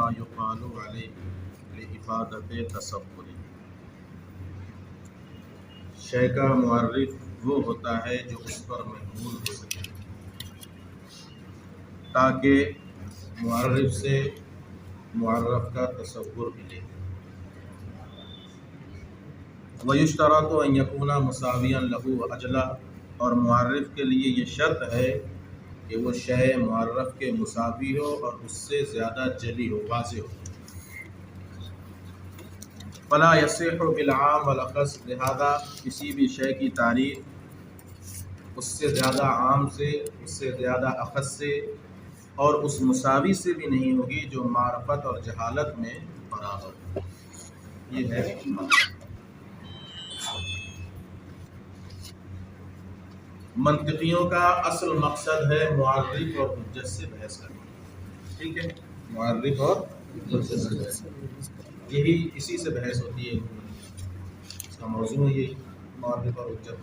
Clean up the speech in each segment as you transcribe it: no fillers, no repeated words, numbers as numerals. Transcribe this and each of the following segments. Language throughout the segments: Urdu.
ما يقال عليه لإفادة تصور۔ شے کا معرف وہ ہوتا ہے جو اس پر محمول ہو سکے تاکہ معرف سے معرف کا تصور ملے۔ وَيُشْتَرَطُ أَن يَكُونَ مُسَاوِيًا لَهُ أَجْلَ، اور معرف کے لیے یہ شرط ہے کہ وہ شے معرف کے مساوی ہو اور اس سے زیادہ جلی ہو، واضح ہو۔ فَلَا يَصِحُ بِالْعَامِ وَالْأَخَصِّ، لہذا کسی بھی شے کی تعریف اس سے زیادہ عام سے، اس سے زیادہ اخص سے اور اس مساوی سے بھی نہیں ہوگی جو معرفت اور جہالت میں برابر ہو۔ یہ ہے منطقیوں کا اصل مقصد ہے معرف اور حجت سے بحث کرنا، ٹھیک ہے، معرف اور حجت سے بحث، یہی اسی سے بحث ہوتی ہے، اس کا موضوع ہے یہ معرف اور حجت۔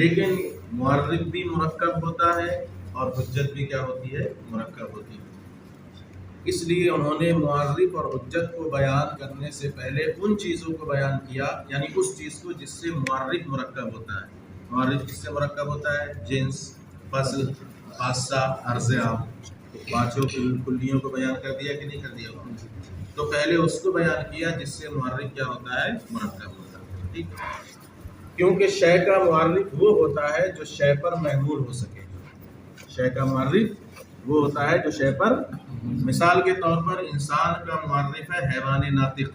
لیکن معرف بھی مرکب ہوتا ہے اور حجت بھی کیا ہوتی ہے، مرکب ہوتی ہے۔ اس لیے انہوں نے معرف اور حجت کو بیان کرنے سے پہلے ان چیزوں کو بیان کیا، یعنی اس چیز کو جس سے معرف مرکب ہوتا ہے۔ معرف کس سے مرکب ہوتا ہے؟ جنس، فصل، خاصہ، عرض عام، پانچوں کلیوں کو بیان کر دیا کہ نہیں کر دیا؟ تو پہلے اس کو بیان کیا جس سے معرف کیا ہوتا ہے، مرکب ہوتا ہے، ٹھیک ہے۔ کیونکہ شے کا معرف وہ ہوتا ہے جو شے پر محمول ہو سکے۔ شے کا معرف وہ ہوتا ہے جو شے پر، مثال کے طور پر انسان کا معرف ہے حیوان ناطق،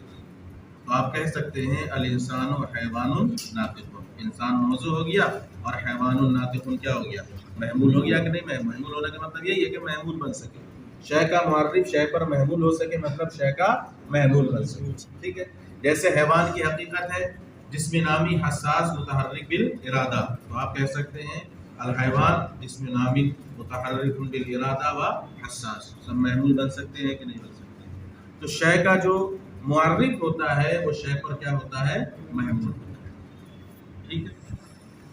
تو آپ کہہ سکتے ہیں الانسان حیوان ناطق، انسان موضوع ہو گیا اور حیوان ناطق کیا ہو گیا، محمول ہو گیا کہ نہیں؟ محمول ہونے کا مطلب یہی ہے کہ محمول بن سکے، شے کا معرف شے پر محمول ہو سکے، مطلب شے کا محمول بن سکے، ٹھیک ہے۔ جیسے حیوان کی حقیقت ہے جسم نامی حساس متحرک بالارادہ، تو آپ کہہ سکتے ہیں الحیوان جسم نامی متحرک بالارادہ و حساس، سب محمول بن سکتے ہیں کہ نہیں بن سکتے؟ تو شے کا جو معرف ہوتا ہے وہ شے پر کیا ہوتا ہے، محمول ہوتا ہے، ٹھیک ہے۔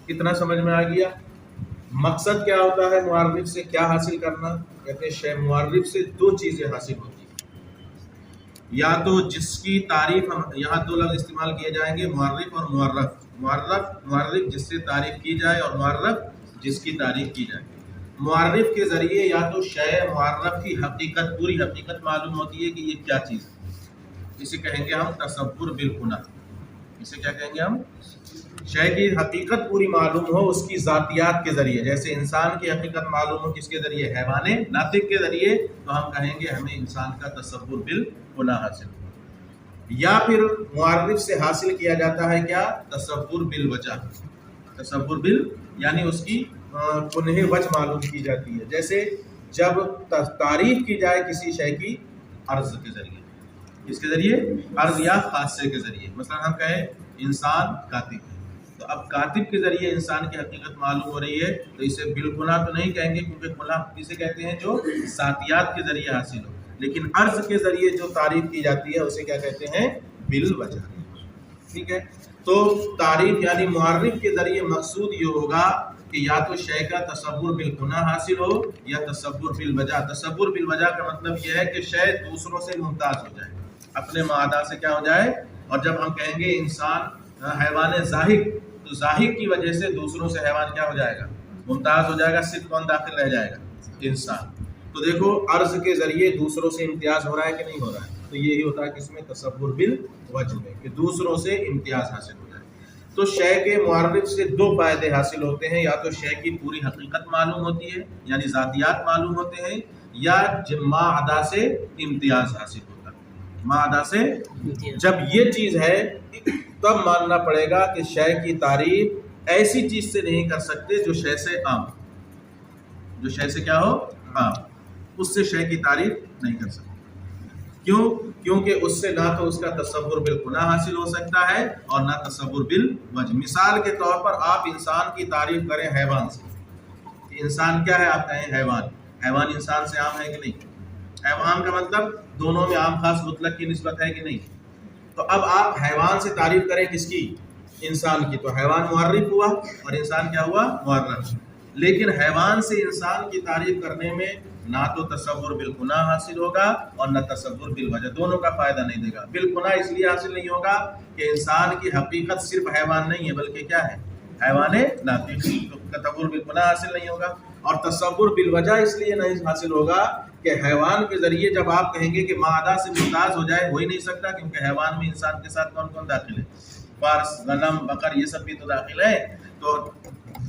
کتنا سمجھ میں آ گیا؟ مقصد کیا ہوتا ہے معرف سے، کیا حاصل کرنا؟ کہتے ہیں شے معرف سے دو چیزیں حاصل ہوتی ہیں، یا تو جس کی تعریف، یہاں دو لفظ استعمال کیے جائیں گے، معرف اور معرف۔ معرف جس سے تعریف کی جائے اور معرف جس کی تعریف کی جائے۔ معرف کے ذریعے یا تو شے معرف کی حقیقت، پوری حقیقت معلوم ہوتی ہے کہ یہ کیا چیز ہے، اسے کہیں گے ہم تصور بالکنہ، اسے کیا کہیں گے ہم؟ شے کی حقیقت پوری معلوم ہو اس کی ذاتیات کے ذریعے، جیسے انسان کی حقیقت معلوم ہو کس کے ذریعے، حیوان ناطق کے ذریعے، تو ہم کہیں گے ہمیں انسان کا تصور بالکنہ حاصل ہو۔ یا پھر معرف سے حاصل کیا جاتا ہے کیا؟ تصور بالوجہ، تصور یعنی اس کی کنہ وجہ معلوم کی جاتی ہے، جیسے جب تعریف کی جائے کسی شے کی عرض کے ذریعے، اس کے ذریعے عرض یا خاصے کے ذریعے، مثلا ہم کہیں انسان کاتب ہے، تو اب کاتب کے ذریعے انسان کی حقیقت معلوم ہو رہی ہے، تو اسے بالکنہ تو نہیں کہیں گے، کیونکہ کنہ اسے کہتے ہیں جو ذاتیات کے ذریعے حاصل ہو، لیکن عرض کے ذریعے جو تعریف کی جاتی ہے اسے کیا کہتے ہیں؟ بالوجہ، ٹھیک ہے۔ تو تعریف یعنی معرف کے ذریعے مقصود یہ ہوگا کہ یا تو شے کا تصور بالکنہ حاصل ہو یا تصور بالوجہ۔ تصور بالوجہ کا مطلب یہ ہے کہ شے دوسروں سے ممتاز ہو جائے، اپنے معادہ سے کیا ہو جائے، اور جب ہم کہیں گے انسان حیوان زاہق، تو زاہق کی وجہ سے دوسروں سے حیوان کیا ہو جائے گا، ممتاز ہو جائے گا، صرف کون داخل رہ جائے گا، انسان۔ تو دیکھو عرض کے ذریعے دوسروں سے امتیاز ہو رہا ہے کہ نہیں ہو رہا ہے، تو یہی ہوتا ہے کہ اس میں تصور بالوجہ میں، کہ دوسروں سے امتیاز حاصل ہو جائے۔ تو شے کے معرف سے دو فائدے حاصل ہوتے ہیں، یا تو شے کی پوری حقیقت معلوم ہوتی ہے یعنی ذاتیات معلوم ہوتے ہیں، یا ما عدا سے امتیاز حاصل ہوتا ہے، ما عدا سے۔ جب یہ چیز ہے تب ماننا پڑے گا کہ شے کی تعریف ایسی چیز سے نہیں کر سکتے جو شے سے عام، جو شے سے کیا ہو، عام، اس سے شے کی تعریف نہیں کر سکتے۔ کیوں؟ کیونکہ اس سے نہ تو اس کا تصور بالکنہ حاصل ہو سکتا ہے اور نہ تصور بالوجہ۔ مثال کے طور پر آپ انسان کی تعریف کریں حیوان سے، کہ انسان کیا ہے، آپ کہیں حیوان، حیوان انسان سے عام ہے کہ نہیں؟ حیوان کا مطلب دونوں میں عام خاص مطلق کی نسبت ہے کہ نہیں؟ تو اب آپ حیوان سے تعریف کریں کس کی؟ انسان کی، تو حیوان معرف ہوا اور انسان کیا ہوا، معرف۔ لیکن حیوان سے انسان کی تعریف کرنے میں نہ تو تصور بالگناہ حاصل ہوگا اور نہ تصور بالوجہ، دونوں کا فائدہ نہیں دے گا۔ بالگناہ اس لیے حاصل نہیں ہوگا کہ انسان کی حقیقت صرف حیوان نہیں ہے بلکہ کیا ہے، حیوان ناطق، تو تصور بالگناہ حاصل نہیں ہوگا۔ اور تصور بالوجہ اس لیے نہیں حاصل ہوگا کہ حیوان کے ذریعے جب آپ کہیں گے کہ مادہ سے ممتاز ہو جائے، ہو ہی نہیں سکتا، کیونکہ حیوان میں انسان کے ساتھ کون کون داخل ہے، فارس، غنم، بقر، یہ سب بھی تو داخل ہے۔ تو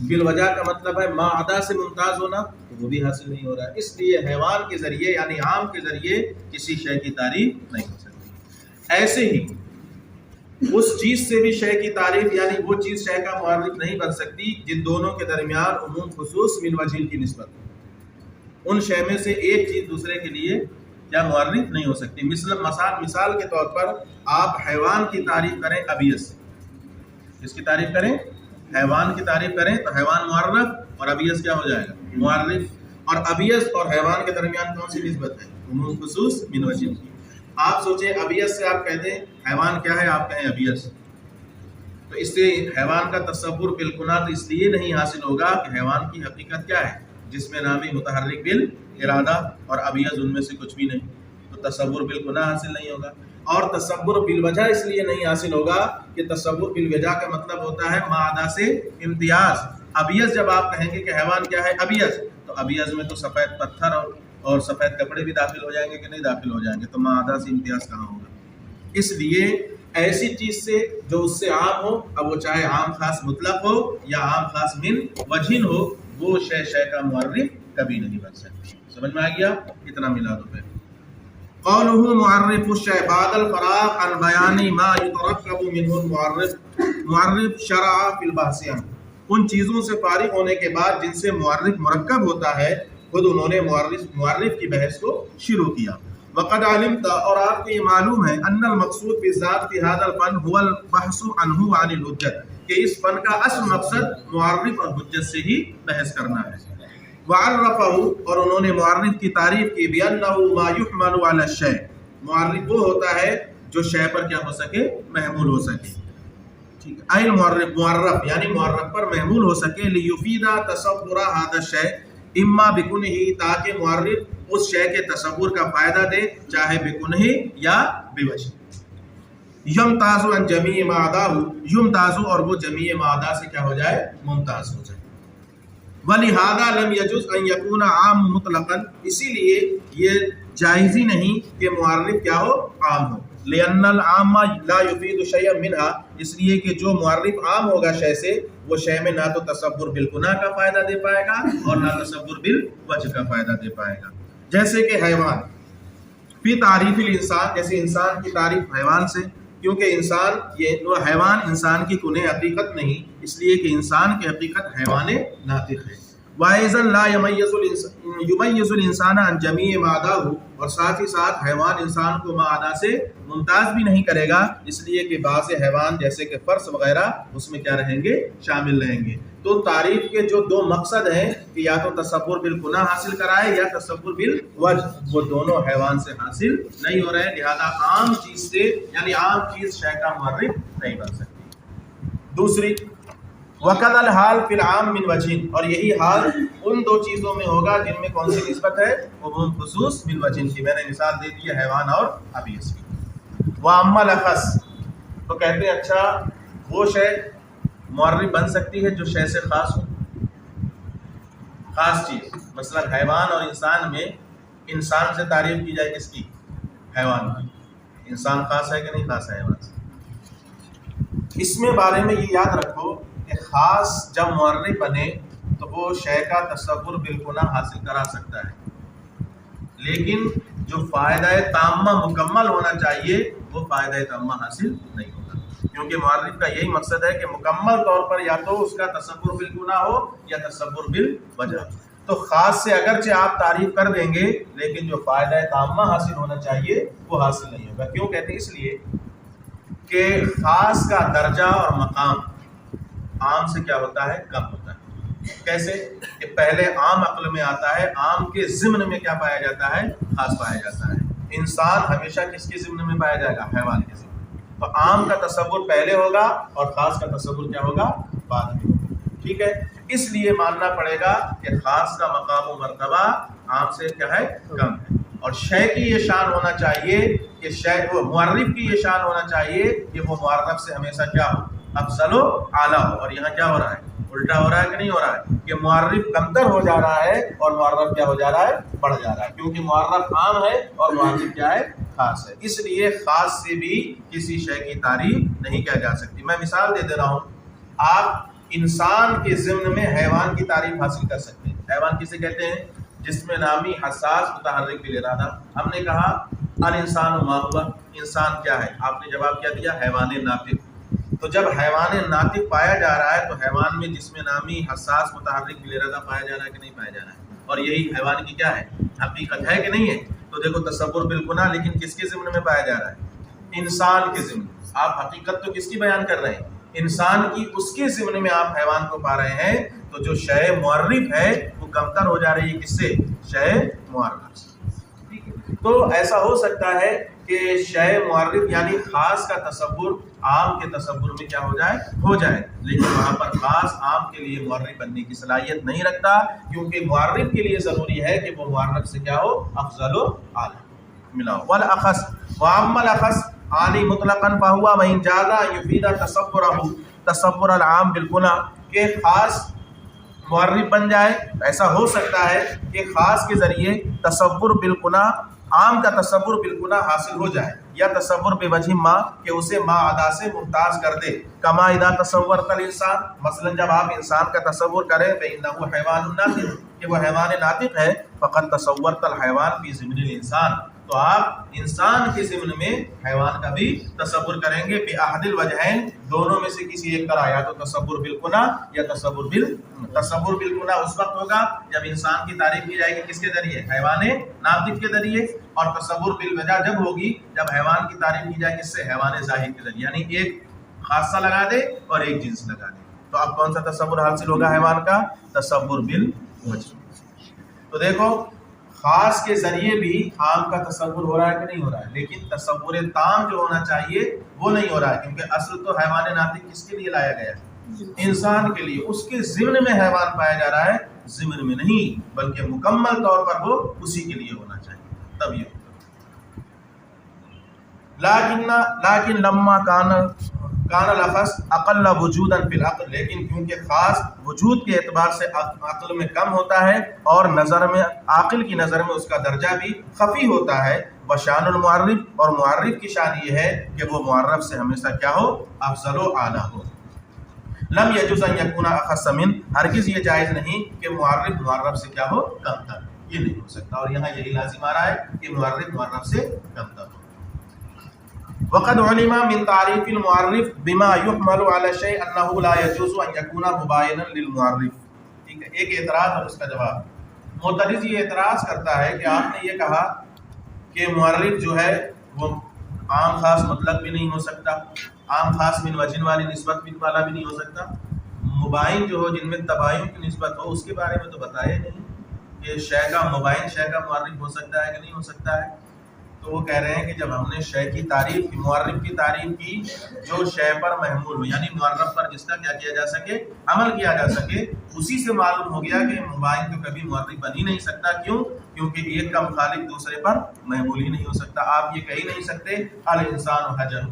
بالوجہ کا مطلب ہے مادہ سے ممتاز ہونا، تو وہ بھی حاصل نہیں ہو رہا ہے۔ اس لیے حیوان کے ذریعے یعنی عام کے ذریعے کسی شے کی تعریف نہیں ہو سکتی۔ ایسے ہی اس چیز سے بھی شے کی تعریف یعنی وہ چیز شے کا معرف نہیں بن سکتی جن دونوں کے درمیان عموم خصوص من وجہ کی نسبت ہو۔ ان شے میں سے ایک چیز دوسرے کے لیے کیا معرف نہیں ہو سکتی۔ مثال کے طور پر آپ حیوان کی تعریف کریں ابیض، اس کی تعریف کریں، حیوان کی تعریف کریں تو حیوان معرف اور ابیض کیا ہو جائے گا، معرف۔ اور ابیض اور حیوان کے درمیان کون سی نسبت ہے، عموم خصوص من وجہ کی۔ آپ سوچیں ابیض سے آپ کہتے ہیں حیوان کیا ہے، آپ کہیں ابیض، تو اس سے حیوان کا تصور بالگناہ تو اس لیے نہیں حاصل ہوگا کہ حیوان کی حقیقت کیا ہے، جس میں نامی متحرک بالارادہ، اور ابیض ان میں سے کچھ بھی نہیں، تو تصور بالگناہ حاصل نہیں ہوگا۔ اور تصور بالوجہ اس لیے نہیں حاصل ہوگا کہ تصور بالوجہ کا مطلب ہوتا ہے مادہ سے امتیاز۔ ابیض جب آپ کہیں گے کہ حیوان کیا ہے ابیض، تو ابیض میں تو سفید پتھر اور سفید کپڑے بھی داخل ہو جائیں گے کہ نہیں داخل ہو جائیں گے، تو مادہ سے امتیاز کہاں ہوگا۔ اس لیے ایسی چیز سے جو اس سے عام ہو، اب وہ چاہے عام خاص مطلق ہو یا عام خاص من وجہ ہو، وہ شے کا معرف کبھی نہیں بن سکتی۔ سمجھ میں آ گیا؟ اتنا ملا دو پہ۔ قوله معرف الشيء بعد الفراغ عن بیان ما يترکب منه المعرف، معرف شرع في البحث عنه، ان چیزوں سے فارغ ہونے کے بعد جن سے معرف مرکب ہوتا ہے، خود انہوں نے معرف کی بحث کو شروع کیا۔ وقد علمت، اور آپ کو یہ معلوم ہے، ان المقصود بالذات في هذا الفن هو البحث عنه وعن الحجت، کہ اس فن کا اصل مقصد معرف اور حجت سے ہی بحث کرنا ہے۔ وعرفہ، اور انہوں نے معرف کی تعریف کی، بأنه ما يحمل على الشيء، معرف وہ ہوتا ہے جو شے پر کیا ہو سکے، محمول ہو سکے، ٹھیک ہے، ایل معرف یعنی معرف پر محمول ہو سکے، لیفید تصور هذا الشيء اما بکنہ، تاکہ معرف اس شے کے تصور کا فائدہ دے، چاہے بکنہ یا بوجہ۔ یمتاز عن جمیع ما عداہ، یمتاز، اور وہ جمیع ما عدا سے کیا ہو جائے، ممتاز ہو جائے۔ وَلِهَذَا لَمْ يَجُزْ أَنْ يَكُونَ عَامٌ مُطْلَقًا، اسی لیے یہ جائز ہی نہیں کہ معرف کیا ہو، عام ہو۔ لِأَنَّ الْعَامَّ لَا يُفِيدُ شَيْئًا مِنْهَا، اس لیے کہ جو معرف عام ہوگا شے سے، وہ شے میں نہ تو تصور بالگناہ کا فائدہ دے پائے گا اور نہ تصور بالوجہ کا فائدہ دے پائے گا۔ جیسے کہ حیوان فی تعریف الانسان، جیسے انسان کی تعریف حیوان سے، کیونکہ انسان یہ حیوان انسان کی کنہ حقیقت نہیں، اس لیے کہ انسان کی حقیقت حیوان ناطق ہے۔ وَأَيْضًا لَا يُمَيِّزُ الْإِنسَانَ عَنْ جَمِيعِ مَا عَدَاهُ، اور ساتھ ہی ساتھ حیوان انسان کو ما عدا سے ممتاز بھی نہیں کرے گا، اس لیے کہ بعض حیوان جیسے کہ فرس وغیرہ اس میں کیا رہیں گے، شامل رہیں گے۔ تو تعریف کے جو دو مقصد ہیں کہ یا تو تصور بالگناہ حاصل کرائے یا تصور بالوجہ، وہ دونوں حیوان سے حاصل نہیں ہو رہے، لہذا عام چیز سے یعنی عام چیز شے کا معرف نہیں بن سکتی۔ دوسری، وَقَدْ الْحَالِ فِي الْعَامِ مِنْ وَجْهٍ، اور یہی حال ان دو چیزوں میں ہوگا جن میں کون سی نسبت ہے، عموم خصوص من وجہ کی، میں نے مثال دے دی ہے حیوان اور ابیض کی۔ وَأَمَّا الْأَخَص، تو کہتے ہیں اچھا وہ شے معرف بن سکتی ہے جو شے سے خاص ہو، خاص چیز، مثلا حیوان اور انسان میں انسان سے تعریف کی جائے کس کی، حیوان کی، انسان خاص ہے کہ نہیں خاص ہے حیوان سے۔ اس میں بارے میں یہ یاد رکھو کہ خاص جب معرف بنے تو وہ شے کا تصور بالگناہ حاصل کرا سکتا ہے، لیکن جو فائدہ تامہ مکمل ہونا چاہیے وہ فائدہ تامہ حاصل نہیں ہوگا، کیونکہ معرف کا یہی مقصد ہے کہ مکمل طور پر یا تو اس کا تصور بالگناہ ہو یا تصور بالوجہ۔ تو خاص سے اگرچہ آپ تعریف کر دیں گے لیکن جو فائدہ تامہ حاصل ہونا چاہیے وہ حاصل نہیں ہوگا۔ کیوں کہتے ہیں؟ اس لیے کہ خاص کا درجہ اور مقام عام سے کیا ہوتا ہے، کم ہوتا ہے۔ کیسے کہ پہلے عام عقل میں آتا ہے، عام کے ضمن میں کیا پایا جاتا ہے، خاص پایا جاتا ہے۔ انسان ہمیشہ کس کے ضمن میں پایا جائے گا، حیوان کے ضمن۔ تو عام کا تصور پہلے ہوگا اور خاص کا تصور کیا ہوگا، بعد میں ہوگا، ٹھیک ہے۔ اس لیے ماننا پڑے گا کہ خاص کا مقام و مرتبہ عام سے کیا ہے کم ہے. اور شے کی یہ شان ہونا چاہیے کہ شے وہ معرف کی یہ شان ہونا چاہیے کہ وہ معرف سے ہمیشہ کیا ہو افضل و اعلیٰ ہو. اور یہاں کیا ہو رہا ہے الٹا ہو رہا ہے کہ نہیں ہو رہا ہے کہ معرف کمتر ہو جا رہا ہے اور معرف کیا ہو جا رہا ہے بڑھ جا رہا ہے, کیونکہ معرف عام ہے اور معرف کیا ہے خاص ہے. اس لیے خاص سے بھی کسی شے کی تعریف نہیں کیا جا سکتی. میں مثال دے دے رہا ہوں, آپ انسان کے ضمن میں حیوان کی تعریف حاصل کر سکتے ہیں. حیوان کسے کہتے ہیں؟ جسم نامی حساس متحرک بالارادہ. ہم نے کہا الانسان ما ہوا, انسان کیا ہے؟ آپ نے جواب کیا دیا حیوان ناطق. تو جب حیوان ناطق پایا جا رہا ہے تو حیوان میں جسم نامی حساس متحرک بالارادہ پایا جا رہا ہے کہ نہیں پایا جا رہا ہے؟ اور یہی حیوان کی کیا ہے حقیقت ہے کہ نہیں ہے؟ تو دیکھو تصور بالگناہ لیکن کس کے ضمن میں پایا جا رہا ہے؟ انسان کے ضمن. آپ حقیقت تو کس کی بیان کر رہے ہیں؟ انسان کی. اس کے ضمن میں آپ حیوان کو پا رہے ہیں. تو جو شے معرف ہے وہ کمتر ہو جا رہی ہے کس سے؟ شے معرف سے. تو ایسا ہو سکتا ہے کہ شے معرف یعنی خاص کا تصور عام کے تصور میں کیا ہو جائے لیکن وہاں پر خاص عام کے لیے معرف بننے کی صلاحیت نہیں رکھتا, کیونکہ معرف کے لیے ضروری ہے کہ وہ معرف سے کیا ہو افضل و اعلیٰ ملا ہو. والاخص واما الاخص علی مطلقا فهو وان جاز يفيد تصوره تصور العام بالكنى کہ خاص معرف بن جائے. ایسا ہو سکتا ہے کہ خاص کے ذریعے تصور بالکنا عام کا تصور بالکنا حاصل ہو جائے, یا تصور بے وجہ ما کہ اسے ما ادا سے ممتاز کر دے. کما اذا تصورت الانسان, مثلا جب آپ انسان کا تصور کریں فانه حیوان ناطق کہ وہ حیوان ناطق ہے, فقد تصورت الحیوان فی ضمن الانسان تو آپ انسان کے ضمن میں حیوان کا بھی تصور کریں گے. باحد الوجہین دونوں میں سے کسی ایک طرح, یا تو تصور بالکنا یا تصور بالکنا اس وقت ہوگا جب انسان کی تعریف کی جائے گی کس کے ذریعے؟ حیوان ناطق کے ذریعے. اور تصور بالوجہ جب ہوگی جب حیوان کی تعریف کی جائے کس سے؟ حیوان ظاہر کے ذریعے, یعنی ایک خاصہ لگا دے اور ایک جنس لگا دے. تو اب کون سا تصور حاصل ہوگا حیوان کا؟ تصور بالوجہ. تو دیکھو خاص کے ذریعے بھی عام کا تصور ہو رہا ہے کہ نہیں ہو رہا ہے, لیکن تصور تام جو ہونا چاہیے وہ نہیں ہو رہا ہے, کیونکہ اصل تو حیوان ناطق کس کے لیے لایا گیا ہے؟ انسان کے لیے. اس کے ضمن میں حیوان پایا جا رہا ہے, ضمن میں نہیں بلکہ مکمل طور پر وہ اسی کے لیے ہونا چاہیے تب یہ ہوتا. لیکن لما کان الاخص اقل وجودا فی العقل, لیکن کیونکہ خاص وجود کے اعتبار سے عقل میں کم ہوتا ہے اور نظر میں عاقل کی نظر میں اس کا درجہ بھی خفی ہوتا ہے. بشان المعرف اور معرف کی شان یہ ہے کہ وہ معرف سے ہمیشہ کیا ہو افضل و اعلیٰ ہو. لم یجوز ان یکون اخص من, ہرگز یہ جائز نہیں کہ معرف سے کیا ہو کم تر, یہ نہیں ہو سکتا. اور یہاں یہی لازم آ رہا ہے کہ معرف سے کم تر ہو. وقد علم من تعریف المعرف بما يحمل على الشيء انه لا يجوز ان يكون مباينا للمعرف. ٹھیک ہے, ایک اعتراض اور اس کا جواب. معترض یہ اعتراض کرتا ہے کہ آپ نے یہ کہا کہ معرف جو ہے وہ عام خاص مطلق بھی نہیں ہو سکتا, عام خاص من وجہ والی نسبت بھی والا بھی نہیں ہو سکتا, مباین جو ہو جن میں تباین کی نسبت ہو اس کے بارے میں تو بتایا نہیں کہ شے کا مباین شے کا معرف ہو سکتا ہے کہ نہیں ہو سکتا ہے. تو وہ کہہ رہے ہیں کہ جب ہم نے شے کی تعریف کی, معرف کی تعریف کی جو شے پر محمول ہو, یعنی معرف پر جس کا کیا کیا جا سکے عمل کیا جا سکے, اسی سے معلوم ہو گیا کہ مباین تو کبھی معرف بن ہی نہیں سکتا. کیوں؟ کیونکہ ایک کا مخالف دوسرے پر محمول ہی نہیں ہو سکتا. آپ یہ کہہ ہی نہیں سکتے الانسان حجر,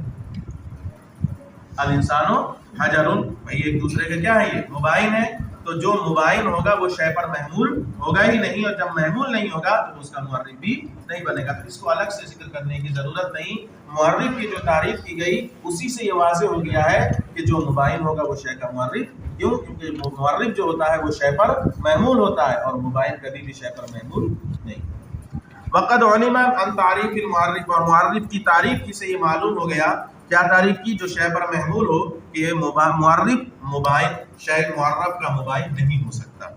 الانسان حجر, بھائی ایک دوسرے کے کیا ہے یہ مباین ہے. تو جو مباین ہوگا وہ شے پر محمول ہوگا ہی نہیں, اور جب محمول نہیں ہوگا تو اس کا معرف بھی نہیں بنے گا. تو اس کو الگ سے ذکر کرنے کی ضرورت نہیں. معرف کی جو تعریف کی گئی اسی سے یہ واضح ہو گیا ہے کہ جو مباین ہوگا وہ شے کا معرف. کیوں؟ کیونکہ معرف جو ہوتا ہے وہ شے پر محمول ہوتا ہے اور مباین کبھی بھی شے پر محمول نہیں. وقد علم عن تعریف المعرف, اور معرف کی تعریف کی سے یہ معلوم ہو گیا, کیا تعریف کی؟ جو شے پر محمول ہو کہ یہ معرف مباین شے معرف کا مباین نہیں ہو سکتا.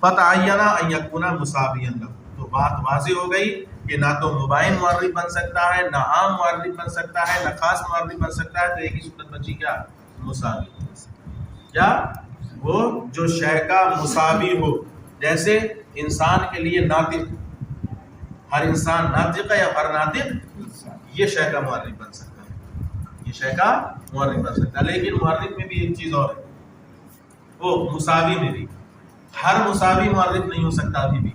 فتعین ان یکون مساویا له, تو بات واضح ہو گئی کہ نہ تو مباین معرف بن سکتا ہے, نہ عام معرف بن سکتا ہے, نہ خاص معرف بن سکتا ہے. تو ایک ہی صورت بچی کیا؟ مساوی. کیا؟ وہ جو شے کا مساوی ہو, جیسے انسان کے لیے ناطق, ہر انسان ناطق ہے یا غیر ناطق, یہ شے کا معرف بن سکتا ہے, یہ شے کا معرف بن سکتا ہے. لیکن معرف میں بھی ایک چیز اور ہے, وہ مساوی میں بھی ہر مساوی معرف نہیں ہو سکتا. ابھی بھی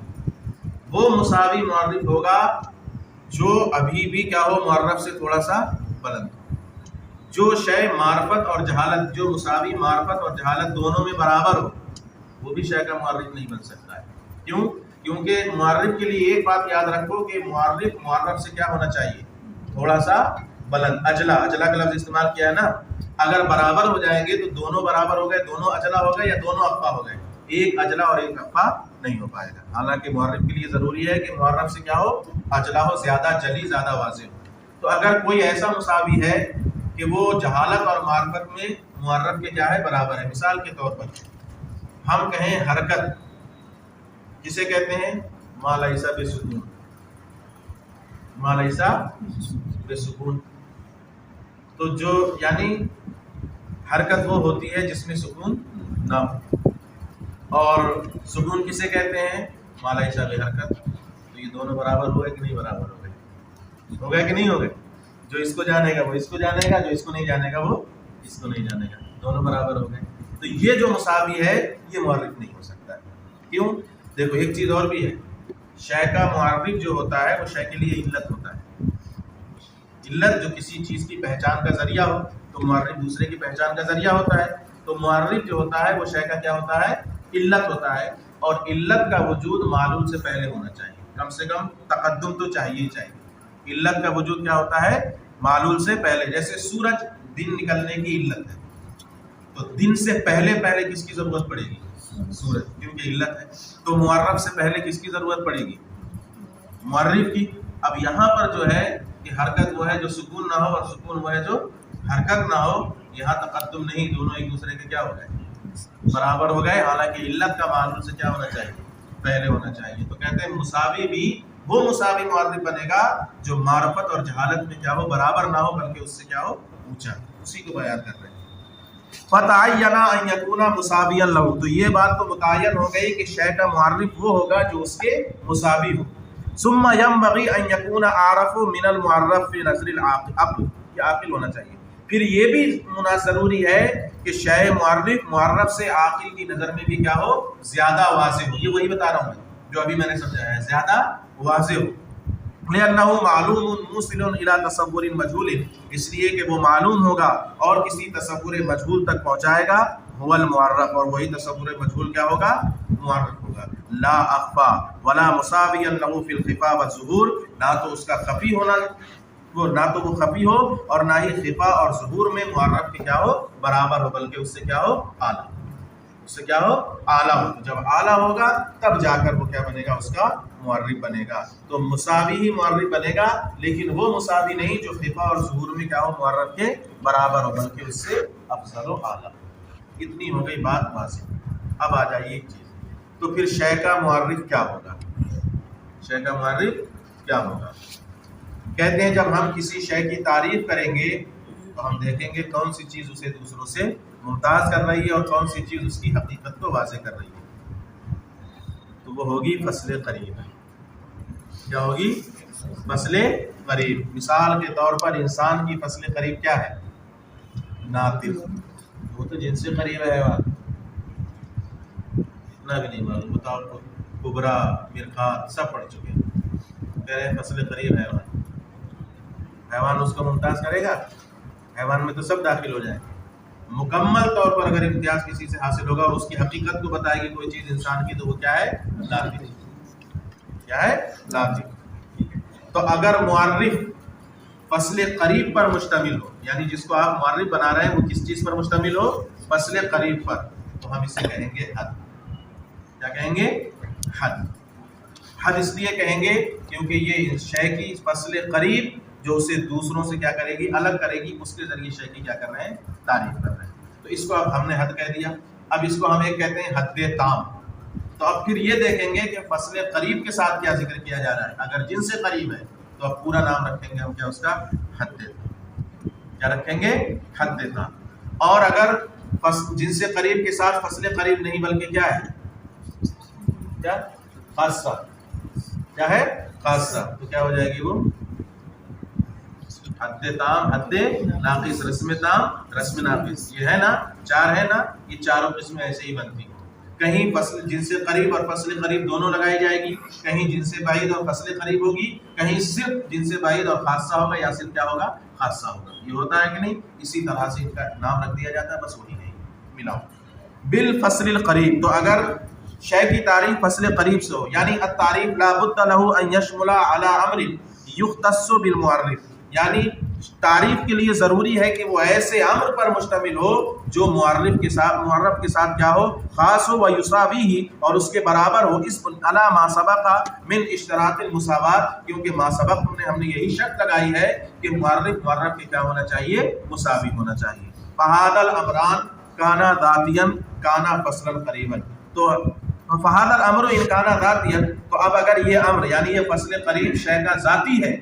وہ مساوی معرف ہوگا جو ابھی بھی کیا ہو، معرف سے تھوڑا سا بلند ہو. جو شے معرفت اور جہالت، جو مساوی معرفت اور جہالت دونوں میں برابر ہو، وہ بھی شے کا معرف نہیں بن سکتا ہے. کیوں؟ کیونکہ معرف کے لیے ایک بات یاد رکھو کہ معرف معرف سے کیا ہونا چاہیے، تھوڑا سا بلند. اجلا، اجلا کا لفظ استعمال کیا ہے نا. اگر برابر ہو جائیں گے تو دونوں برابر ہو گئے، دونوں اجلا ہو گئے یا دونوں اخفا ہو گئے، ایک اجلا اور ایک اخفا نہیں ہو پائے گا. حالانکہ معرف کے لیے ضروری ہے کہ معرف سے کیا ہو، اجلا ہو، زیادہ جلی، زیادہ واضح ہو. تو اگر کوئی ایسا مساوی ہے کہ وہ جہالت اور معرفت میں معرف کے کیا ہے، برابر ہے. مثال کے طور پر ہم کہیں حرکت، جسے کہتے ہیں ما لیس بسکون، ما لیس بسکون. تو جو یعنی حرکت وہ ہوتی ہے جس میں سکون نہ ہو. اور سکون کسے کہتے ہیں، ما لیس بحرکت. تو یہ دونوں برابر ہوئے کہ نہیں برابر ہو گئے، ہو گئے کہ نہیں ہو گئے. جو اس کو جانے گا وہ اس کو جانے گا، جو اس کو نہیں جانے گا وہ اس کو نہیں جانے گا، دونوں برابر ہو گئے. تو یہ جو مساوی ہے یہ معرف نہیں ہو سکتا ہے. کیوں؟ دیکھو ایک چیز اور بھی ہے، شے کا معرف جو ہوتا ہے وہ شے کے لیے علت ہوتا ہے. علت جو کسی چیز کی پہچان کا ذریعہ ہو تو معرف دوسرے کی پہچان کا ذریعہ ہوتا ہے. تو معرف جو ہوتا ہے وہ شے کا کیا ہوتا ہے، علت ہوتا ہے. اور علت کا وجود معلول سے پہلے ہونا چاہیے، کم سے کم تقدم تو چاہیے ہی چاہیے. علت کا وجود کیا ہوتا ہے، معلول سے پہلے. جیسے سورج دن نکلنے کی علت ہے، تو دن سے پہلے پہلے کس کی ضرورت پڑے گی، سورج، کیونکہ علت ہے. تو معرف سے پہلے کس کی ضرورت پڑے گی، معرف کی. اب یہاں پر جو ہے کہ حرکت وہ ہے جو سکون نہ ہو اور سکون وہ ہے جو حرکت نہ ہو. یہاں تقدم نہیں، دونوں ایک دوسرے کے کیا ہو گئے، برابر ہو گئے. حالانکہ علت کا معلول سے کیا ہونا چاہیے، پہلے ہونا چاہیے. تو کہتے ہیں مساوی بھی وہ مساوی معرف بنے گا جو معرفت اور جہالت میں کیا ہو، برابر نہ ہو بلکہ اس سے کیا ہو، اونچا. اسی کو بیان کر رہے ہیں. فتعین ان یکون مساویا لہ. تو یہ بات تو متعین ہو گئی کہ شے کا معرف وہ ہوگا جو اس کے مساوی ہو. ثم ينبغي ان يكون اعرف من المعرف في نظر العاقل. یہ عاقل ہونا چاہیے. پھر یہ بھی ضروری ہے کہ شے معرف سے عاقل کی نظر میں بھی کیا ہو، زیادہ واضح ہو. یہ وہی بتا رہا ہوں جو ابھی میں نے سمجھایا ہے، زیادہ واضح ہو. لأنه معلوم موصل الى تصور مجهول. اس لیے کہ وہ معلوم ہوگا اور کسی تصور مجہول تک پہنچائے گا. هو المعرف، اور وہی تصور مجہول کیا ہوگا، معرف ہوگا. لا اخفا ولا مساویا له في الخفاء والظهور. نہ تو اس کا خفی ہونا، وہ نہ تو وہ خفی ہو اور نہ ہی خفا اور ظہور میں معرف کے کیا ہو، برابر ہو، بلکہ اس سے کیا ہو، اعلیٰ. اس سے کیا ہو، اعلیٰ ہو. جب اعلیٰ ہوگا تب جا کر وہ کیا بنے گا، اس کا معرف بنے گا. تو مساوی ہی معرف بنے گا، لیکن وہ مساوی نہیں جو خفا اور ظہور میں کیا ہو، معرف کے برابر ہو، بلکہ اس سے افضل و اعلیٰ. اتنی ہو گئی بات واضح. اب آ جائیے ایک چیز، تو پھر شے کا معرف کیا ہوگا، شے کا معرف کیا ہوگا. کہتے ہیں جب ہم کسی شے کی تعریف کریں گے تو ہم دیکھیں گے کون سی چیز اسے دوسروں سے ممتاز کر رہی ہے اور کون سی چیز اس کی حقیقت کو واضح کر رہی ہے. تو وہ ہوگی فصل قریب. کیا ہوگی، فصل قریب. مثال کے طور پر انسان کی فصل قریب کیا ہے، ناطق. وہ تو جن سے قریب ہے حیوان، اتنا بھی نہیں معلوم. بتاؤ تو کبرا، مرخات سب پڑھ چکے ہیں. کہہ رہے ہیں فصل قریب حیوان. حیوان اس کو ممتاز کرے گا، حیوان میں تو سب داخل ہو جائیں. مکمل طور پر اگر امتیاز کسی سے حاصل ہوگا اور اس کی حقیقت کو بتائے گی کوئی چیز انسان کی، تو وہ کیا ہے، لاطق. کیا ہے، لاطق. تو اگر معرف فصل قریب پر مشتمل ہو، یعنی جس کو آپ معرف بنا رہے ہیں وہ کس چیز پر مشتمل ہو، فصل قریب پر، تو ہم اسے کہیں گے حد. کیا کہیں گے، حد. حد اس لیے کہیں گے کیونکہ یہ شے کی فصل قریب جو اسے دوسروں سے کیا کرے گی، الگ کرے گی، اس کے ذریعے شے کی کیا کر رہے ہیں، تعریف کر رہے ہیں. تو اس کو اب ہم نے حد کہہ دیا. اب اس کو ہم ایک کہتے ہیں حد تام. تو اب پھر یہ دیکھیں گے کہ فصل قریب کے ساتھ کیا ذکر کیا جا رہا ہے. اگر جن سے قریب ہے تو اب پورا نام رکھیں گے ہم کیا، اس کا حد تام. کیا رکھیں گے، حد تام. اور اگر جن سے قریب کے ساتھ فصل قریب نہیں بلکہ کیا ہے، کیا، خاصہ. کیا ہے، خاصہ. تو کیا ہو جائے گی وہ حد تام، حد ناقص، رسم تام، رسم ناقص. یہ ہے نا، چار ہے نا، یہ چاروں قسمیں ایسے ہی بنتی ہیں. کہیں فصل جنس قریب اور فصل قریب دونوں لگائی جائے گی، کہیں جنس بعید اور فصل قریب ہوگی، کہیں صرف جنس بعید اور خاصہ ہوگا، یا صرف کیا ہوگا، خاصہ ہوگا. یہ ہوتا ہے کہ نہیں؟ اسی طرح سے ان کا نام رکھ دیا جاتا ہے، بس وہی نہیں ملا. بالفصل القریب، تو اگر شے کی تعریف فصل قریب سے ہو، یعنی التعریف لا بد له ان يشمل على امر يختص بالمعرف، یعنی تعریف کے لیے ضروری ہے کہ وہ ایسے امر پر مشتمل ہو جو معرف کے ساتھ کیا ہو، خاص ہو، ویساویہ، اور اس کے برابر ہو، اس علی ما سبق من اشتراط المساوات، کیونکہ ما سبق ہم نے یہی شرط لگائی ہے کہ معرف کے کیا ہونا چاہیے، مساوی ہونا چاہیے. فہذا الامران کانا ذاتیا کانا فصلا قریبا، تو فہذا الامر ان کانا ذاتیا، تو اب اگر یہ امر یعنی یہ فصل قریب شے کا ذاتی ہے،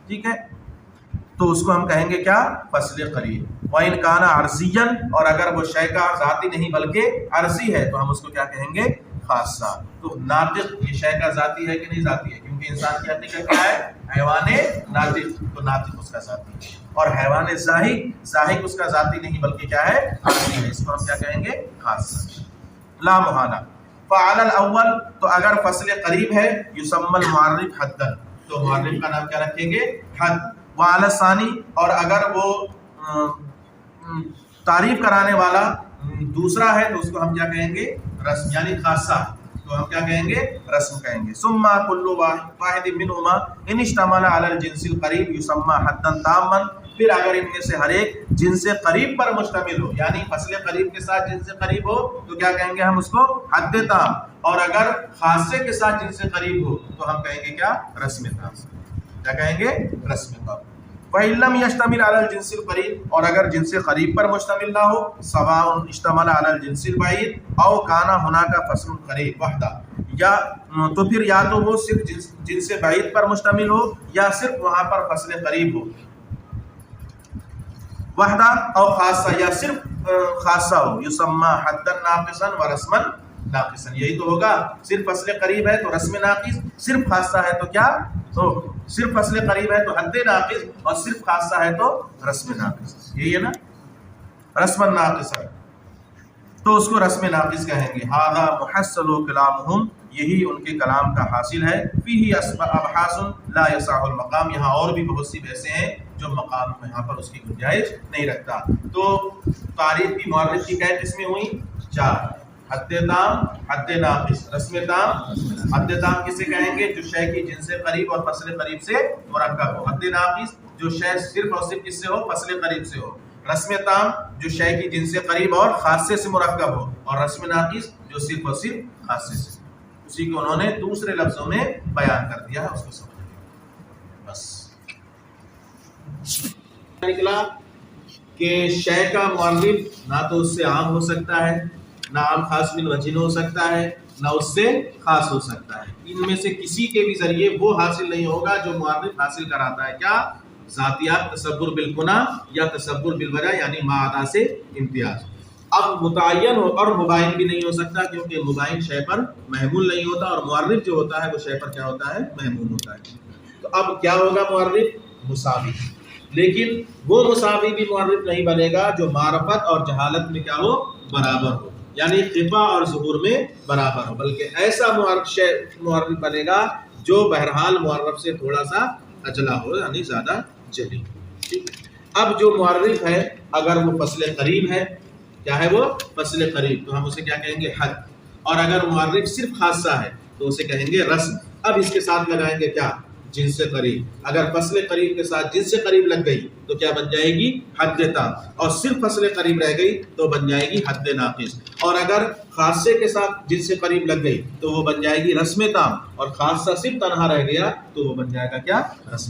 ٹھیک ہے، تو اس کو ہم کہیں گے کیا، فصل قریب. وَإِنْ كَانَ عَرْضِيًّا، اور اگر وہ شے کا ذاتی نہیں بلکہ عرضی ہے تو ہم اس کو کیا کہیں گے، خاصہ. تو ناطق یہ شے کا ذاتی ہے کہ نہیں ذاتی ہے؟ کیونکہ انسان کی حقیقت کیا ہے، حیوان ناطق، تو ناطق اس کا ذاتی ہے. اور حیوان زاہق اس کا ذاتی نہیں بلکہ کیا ہے، عرضی ہے، اس کو ہم کیا کہیں گے، خاصہ. لا محالہ. فعلی الاول، تو اگر فصل قریب ہے، یسمى المعرف حدا، تو معرف کا نام کیا رکھیں گے، حد. وعلی الثانی، اور اگر وہ تعریف کرانے والا دوسرا ہے تو اس کو ہم کیا کہیں گے، رسم، یعنی خاصہ، تو ہم کیا کہیں گے، رسم کہیں گے. ثم كل واحد منهما ان اشتمل على الجنس القریب يسمى حدا تاما، پھر اگر ان میں سے ہر ایک جنس قریب پر مشتمل ہو، یعنی فصل قریب کے ساتھ جنس قریب ہو تو کیا کہیں گے ہم اس کو، حد تام، اور اگر خاصے کے ساتھ جنس قریب ہو تو ہم کہیں گے کیا، رسم تام. کیا کہیں گے، رسم تام. فَإِن لَمْ يَشْتَمِلْ عَلَى الْجِنسِ الْقَرِيبِ، اور اگر جنس قریب پر مشتمل نہ ہو، سواء اشتمل علی الجنس البعید او کانا هناك فصل قریب وحدہ، یا تو پھر یا تو وہ صرف جنس بعید پر مشتمل ہو یا صرف وہاں پر فصل قریب ہو، وحدہ او خاصہ، یا صرف خاصہ ہو، یسمى حدا ناقصا و رسما ناقصا. یہی تو ہوگا، صرف فصل قریب ہے تو رسم ناقص، صرف خاصہ ہے تو کیا، تو صرف فصل قریب ہے تو حد ناقص، اور صرف خاصہ ہے تو رسم ناقص. یہی ہے نا، رسم ناقص ہے تو اس کو رسم ناقص کہیں گے. ھذا محصل کلامہم، یہی ان کے کلام کا حاصل ہے. فیہ ابحاث لا یسع المقام، یہاں اور بھی بہت سی بحثیں ہیں جو مقام یہاں پر اس کی گنجائش نہیں رکھتا. تو تعریف کی معرف کی کئی قسمیں ہوئیں، 4: حد تام، حد ناقص، رسم تام. حد تام کسے کہیں گے، جو شے کی جنس قریب اور فصل قریب سے مرکب ہو. حد ناقص، جو شے صرف اور صرف کس سے ہو، فصل قریب سے ہو. رسم تام، جو شے کی جنس قریب اور خاصے سے مرکب ہو. اور رسم ناقص، جو صرف اور صرف خاصے سے. اسی کو انہوں نے دوسرے لفظوں میں بیان کر دیا ہے، اس کو سمجھ بس. نکلا کہ شے کا معرف نہ تو اس سے عام ہو سکتا ہے، نہ عام خاص من وجہ ہو سکتا ہے، نہ اس سے خاص ہو سکتا ہے. ان میں سے کسی کے بھی ذریعے وہ حاصل نہیں ہوگا جو معرف حاصل کراتا ہے. کیا، ذاتیات، تصور بالکنا یا تصور بالوجہ، یعنی ما عدا سے امتیاز. اب متعین ہو اور مباین بھی نہیں ہو سکتا، کیونکہ مباین شے پر محمول نہیں ہوتا، اور معرف جو ہوتا ہے وہ شے پر کیا ہوتا ہے، محمول ہوتا ہے. تو اب کیا ہوگا معرف، مساوی. لیکن وہ مساوی بھی معرف نہیں بنے گا جو معرفت اور جہالت میں کیا ہو، برابر ہو، یعنی خفا اور ظہور میں برابر ہو، بلکہ ایسا معرف بنے گا جو بہرحال معرف سے تھوڑا سا اجلا ہو، یعنی زیادہ جلی. اب جو معرف ہے اگر وہ فصل قریب ہے، کیا ہے وہ، فصل قریب، تو ہم اسے کیا کہیں گے، حد. اور اگر معرف صرف خاصہ ہے تو اسے کہیں گے رسم. اب اس کے ساتھ لگائیں گے کیا، جنس قریب. اگر فصل قریب کے ساتھ جنس قریب لگ گئی تو کیا بن جائے گی، حد تام. اور صرف فصل قریب رہ گئی تو بن جائے گی حد ناقص. اور اگر خاصے کے ساتھ جنس قریب لگ گئی تو وہ بن جائے گی رسم تام. اور خاصہ صرف تنہا رہ گیا تو وہ بن جائے گا کیا، رسم.